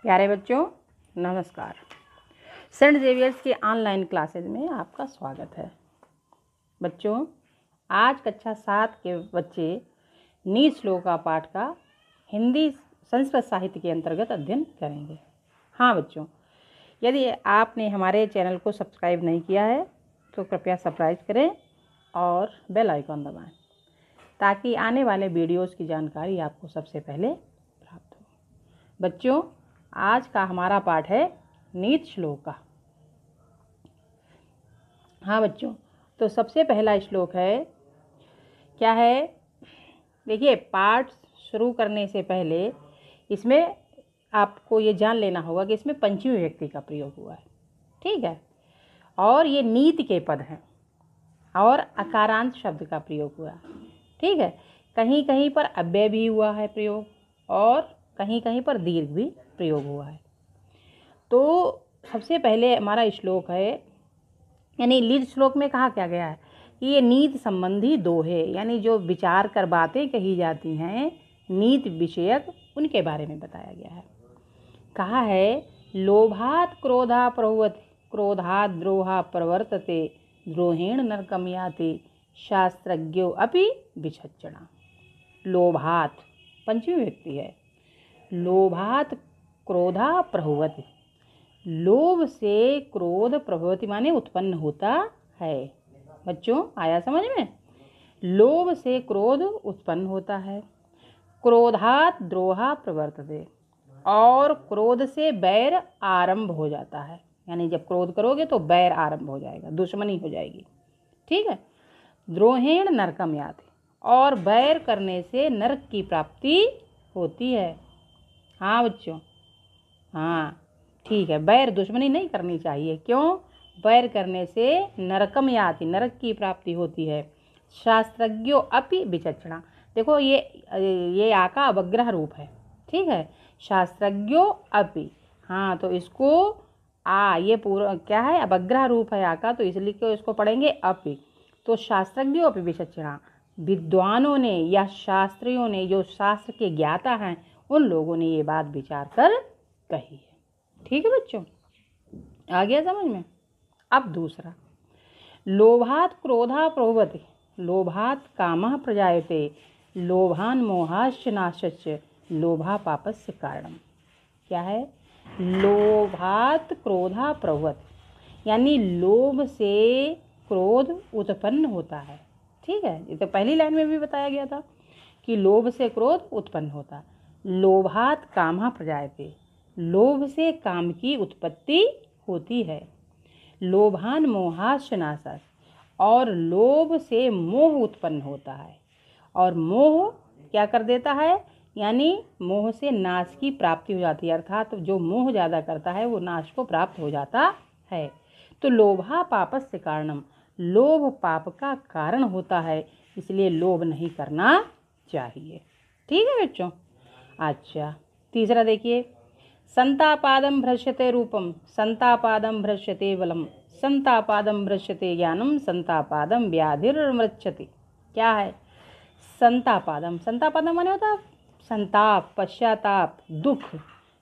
प्यारे बच्चों नमस्कार। सेंट जेवियर्स की ऑनलाइन क्लासेज में आपका स्वागत है। बच्चों आज कक्षा 7 के बच्चे नीच श्लोका पाठ का हिंदी संस्कृत साहित्य के अंतर्गत अध्ययन करेंगे। हाँ बच्चों, यदि आपने हमारे चैनल को सब्सक्राइब नहीं किया है तो कृपया सब्सक्राइब करें और बेल आइकॉन दबाएं ताकि आने वाले वीडियोस की जानकारी आपको सबसे पहले प्राप्त हो। बच्चों आज का हमारा पाठ है नीच श्लोका। हाँ बच्चों, तो सबसे पहला श्लोक है, क्या है? देखिए, पाठ शुरू करने से पहले इसमें आपको ये जान लेना होगा कि इसमें पंचमी विभक्ति का प्रयोग हुआ है, ठीक है। और ये नीति के पद हैं और अकारांत शब्द का प्रयोग हुआ, ठीक है। कहीं कहीं पर अव्यय भी हुआ है प्रयोग और कहीं कहीं पर दीर्घ भी प्रयोग हुआ है। तो सबसे पहले हमारा श्लोक है, यानी लीड श्लोक में कहा क्या गया है कि ये नीति संबंधी दोहे, यानी जो विचार कर बातें कही जाती हैं नीति विषयक, उनके बारे में बताया गया है। कहा है, लोभात क्रोधा प्रभुवति क्रोधात द्रोहा प्रवर्तते द्रोहेण नरकम याति शास्त्रज्ञो अपि विचक्षणा। लोभात पंचमी विभक्ति है। लोभात क्रोधा प्रभुवति, लोभ से क्रोध प्रभुवति माने उत्पन्न होता है। बच्चों आया समझ में? लोभ से क्रोध उत्पन्न होता है। क्रोधात द्रोहा प्रवर्तते, और क्रोध से बैर आरंभ हो जाता है, यानी जब क्रोध करोगे तो बैर आरंभ हो जाएगा, दुश्मनी हो जाएगी, ठीक है। द्रोहेण नरकम याति, और बैर करने से नरक की प्राप्ति होती है। हाँ बच्चों, हाँ ठीक है, बैर दुश्मनी नहीं करनी चाहिए। क्यों? बैर करने से नरकम याति, नरक की प्राप्ति होती है। शास्त्रज्ञो अपि विचक्षणा, देखो ये आ का अवग्रह रूप है, ठीक है। शास्त्रज्ञो अपि, हाँ तो इसको ये पूरा क्या है, अवग्रह रूप है आ का, तो इसलिए क्यों इसको पढ़ेंगे अपि। तो शास्त्रज्ञो अपि विचक्षणा, विद्वानों ने या शास्त्रियों ने, जो शास्त्र के ज्ञाता हैं, उन लोगों ने ये बात विचार कर कही है, ठीक है बच्चों, आ गया समझ में? अब दूसरा, लोभात क्रोधा प्रभुवति लोभात कामः प्रजायते लोभान मोहाश्च नाशश्च लोभा पापस्य कारणम। क्या है? लोभात क्रोधा प्रभुवति, यानी लोभ से क्रोध उत्पन्न होता है, ठीक है। ये तो पहली लाइन में भी बताया गया था कि लोभ से क्रोध उत्पन्न होता है। लोभात कामः प्रजायते, लोभ से काम की उत्पत्ति होती है। लोभान मोहाश्च नाशश्च, और लोभ से मोह उत्पन्न होता है, और मोह क्या कर देता है, यानी मोह से नाश की प्राप्ति हो जाती है, अर्थात जो मोह ज़्यादा करता है वो नाश को प्राप्त हो जाता है। तो लोभा पापस्य कारणम, लोभ पाप का कारण होता है, इसलिए लोभ नहीं करना चाहिए, ठीक है बच्चों। अच्छा तीसरा देखिए, संतापादम भ्रश्यते रूपम संतापादम भ्रश्यते बलम संतापादम भ्रश्यते ज्ञानम संतापादम व्याधिर्मृच्छति। क्या है? संतापादम, संतापादम माने होता है संताप, पश्चाताप, दुख।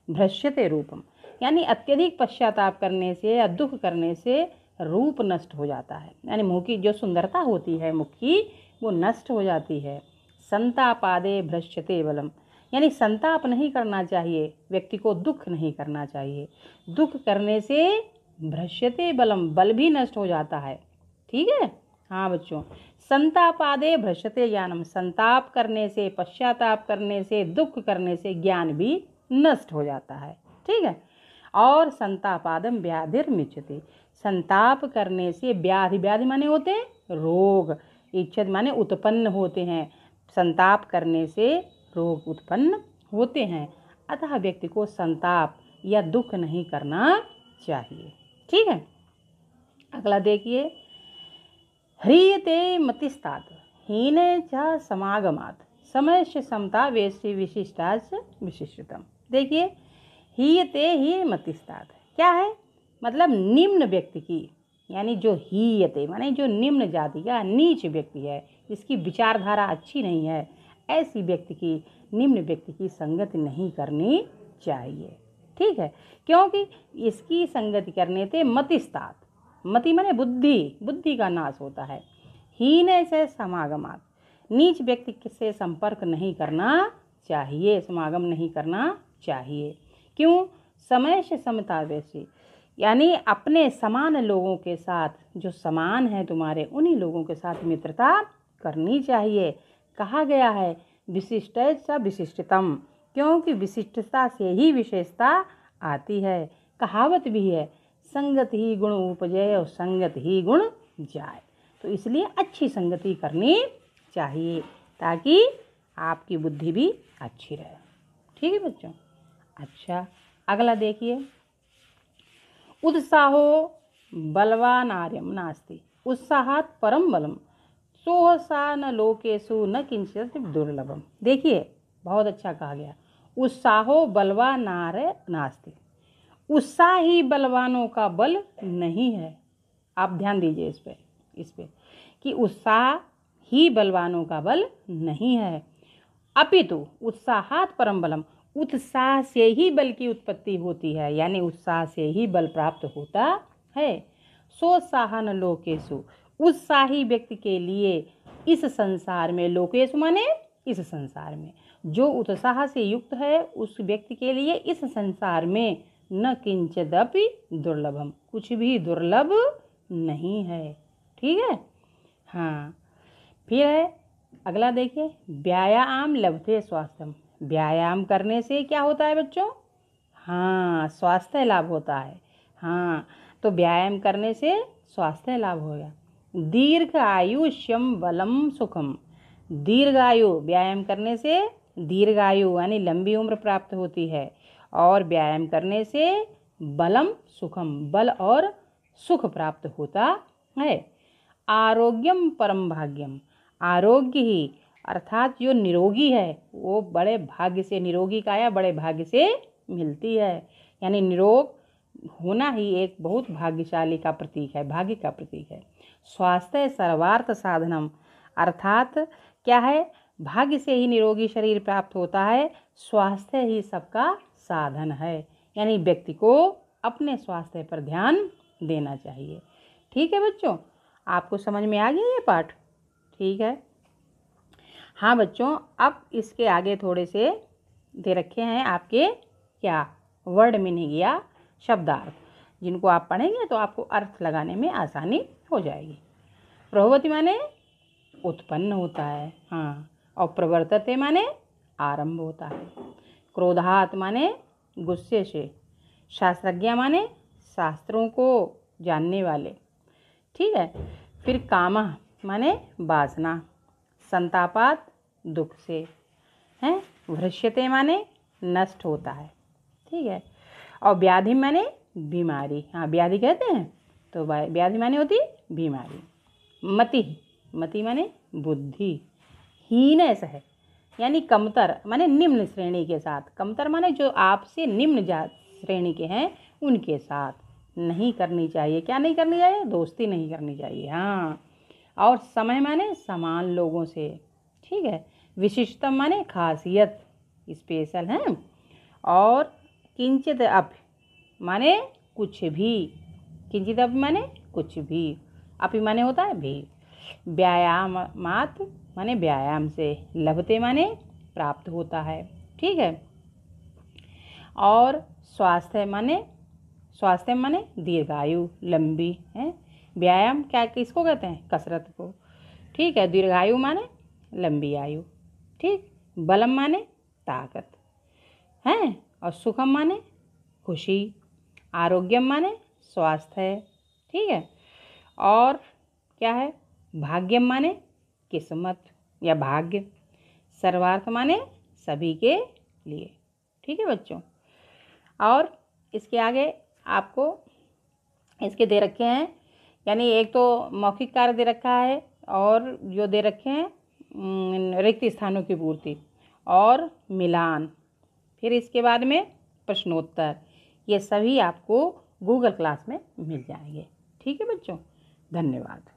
भ्रश्यते रूपम, यानी अत्यधिक पश्चाताप करने से या दुख करने से रूप नष्ट हो जाता है, यानी मुँह की जो सुंदरता होती है मुख की, वो नष्ट हो जाती है। संतापादे भ्रश्यते बलम, यानी संताप नहीं करना चाहिए, व्यक्ति को दुख नहीं करना चाहिए। दुख करने से भ्रश्यते बलम, बल भी नष्ट हो जाता है, ठीक है। हाँ बच्चों, संतापादे भ्रश्यते ज्ञानम, संताप करने से, पश्चाताप करने से, दुख करने से ज्ञान भी नष्ट हो जाता है, ठीक है। और संतापादम व्याधिर्मुच्यते, संताप करने से व्याधि, व्याधि माने होते हैं रोग, इच्छत माने उत्पन्न होते हैं, संताप करने से रोग उत्पन्न होते हैं। अतः व्यक्ति को संताप या दुख नहीं करना चाहिए, ठीक है। अगला देखिए, ह्रियते मतिस्तात् हीने च समागमात् समयस्य समता वेष्टि विशिष्टाच विशिष्टतम। देखिए, हीयते ही मतिस्तात् क्या है, मतलब निम्न व्यक्ति की, यानी जो हीयते माने जो निम्न जाति का नीच व्यक्ति है, जिसकी विचारधारा अच्छी नहीं है, ऐसी व्यक्ति की, निम्न व्यक्ति की संगति नहीं करनी चाहिए, ठीक है, क्योंकि इसकी संगति करने से मतिस्तात, मति माने बुद्धि, बुद्धि का नाश होता है। हीन से समागमात, नीच व्यक्ति से संपर्क नहीं करना चाहिए, समागम नहीं करना चाहिए। क्यों? समय से समता वैसी, यानी अपने समान लोगों के साथ, जो समान है तुम्हारे, उन्हीं लोगों के साथ मित्रता करनी चाहिए। कहा गया है विशिष्ट स विशिष्टतम, क्योंकि विशिष्टता से ही विशेषता आती है। कहावत भी है संगत ही गुण उपजे और संगत ही गुण जाए। तो इसलिए अच्छी संगति करनी चाहिए ताकि आपकी बुद्धि भी अच्छी रहे। ठीक है बच्चों। अच्छा, अगला देखिए, उत्साहो बलवानार्यम नास्ति उत्साहात् परम बलम सोहसा न लोकेशु न किंचित दुर्लभम। देखिए बहुत अच्छा कहा गया, उत्साहो बलवानार्य नास्ति, उत्साह ही बलवानों का बल नहीं है। आप ध्यान दीजिए इस पे कि उत्साह ही बलवानों का बल नहीं है, अपितु उत्साहात् परम बलम, उत्साह से ही बल की उत्पत्ति होती है, यानी उत्साह से ही बल प्राप्त होता है। सोत्साहन लोकेशु, उत्साही व्यक्ति के लिए इस संसार में, लोकेशु माने इस संसार में, जो उत्साह से युक्त है उस व्यक्ति के लिए इस संसार में न किंचिदपि दुर्लभम, कुछ भी दुर्लभ नहीं है। ठीक है। हाँ, फिर है अगला देखिए, व्यायाम लभते स्वास्थ्यम, व्यायाम करने से क्या होता है बच्चों? हाँ, स्वास्थ्य लाभ होता है। हाँ, तो व्यायाम करने से स्वास्थ्य लाभ होगा। दीर्घ आयुष्यम बलम सुखम, दीर्घायु, व्यायाम करने से दीर्घायु यानी लंबी उम्र प्राप्त होती है, और व्यायाम करने से बलम सुखम, बल और सुख प्राप्त होता है। आरोग्यम परम भाग्यम, आरोग्य ही अर्थात जो निरोगी है वो बड़े भाग्य से, निरोगी काया बड़े भाग्य से मिलती है, यानी निरोग होना ही एक बहुत भाग्यशाली का प्रतीक है, भाग्य का प्रतीक है। स्वास्थ्य सर्वार्थ साधनम, अर्थात क्या है, भाग्य से ही निरोगी शरीर प्राप्त होता है, स्वास्थ्य ही सबका साधन है, यानी व्यक्ति को अपने स्वास्थ्य पर ध्यान देना चाहिए। ठीक है बच्चों, आपको समझ में आ गया ये पाठ? ठीक है। हाँ बच्चों, अब इसके आगे थोड़े से दे रखे हैं आपके क्या, वर्ड मीनिंग या शब्दार्थ, जिनको आप पढ़ेंगे तो आपको अर्थ लगाने में आसानी हो जाएगी। प्रभवती माने उत्पन्न होता है, हाँ, और प्रवर्तते माने आरंभ होता है। क्रोधात माने गुस्से से। शास्त्रज्ञ माने शास्त्रों को जानने वाले। ठीक है। फिर कामः माने वासना। संतापात दुख से हैं। भ्रश्यते माने नष्ट होता है। ठीक है। और व्याधि माने बीमारी, हाँ व्याधि कहते हैं, तो व्याधि माने होती बीमारी। मति, मति माने बुद्धि। हीनस है यानी कमतर माने निम्न श्रेणी के साथ, कमतर माने जो आपसे निम्न जात श्रेणी के हैं उनके साथ नहीं करनी चाहिए। क्या नहीं करनी चाहिए? दोस्ती नहीं करनी चाहिए। हाँ, और समय माने समान लोगों से। ठीक है। विशिष्टतम माने खासियत, स्पेशल है। और किंचित अप माने कुछ भी, किंचित अप माने कुछ भी, अपि माने होता है भी। व्यायाम मात माने व्यायाम से। लभते माने प्राप्त होता है। ठीक है। और स्वास्थ्य माने दीर्घायु, लंबी है। व्यायाम क्या किसको कहते हैं? कसरत को। ठीक है। दीर्घायु माने लंबी आयु। ठीक। बलम माने ताकत है, और सुखम माने खुशी। आरोग्यम माने स्वास्थ्य। ठीक है। और क्या है? भाग्यम माने किस्मत या भाग्य। सर्वार्थ माने सभी के लिए। ठीक है बच्चों। और इसके आगे आपको इसके दे रखे हैं, यानी एक तो मौखिक कार्य दे रखा है, और जो दे रखे हैं रिक्त स्थानों की पूर्ति और मिलान, फिर इसके बाद में प्रश्नोत्तर, ये सभी आपको गूगल क्लास में मिल जाएंगे। ठीक है बच्चों, धन्यवाद।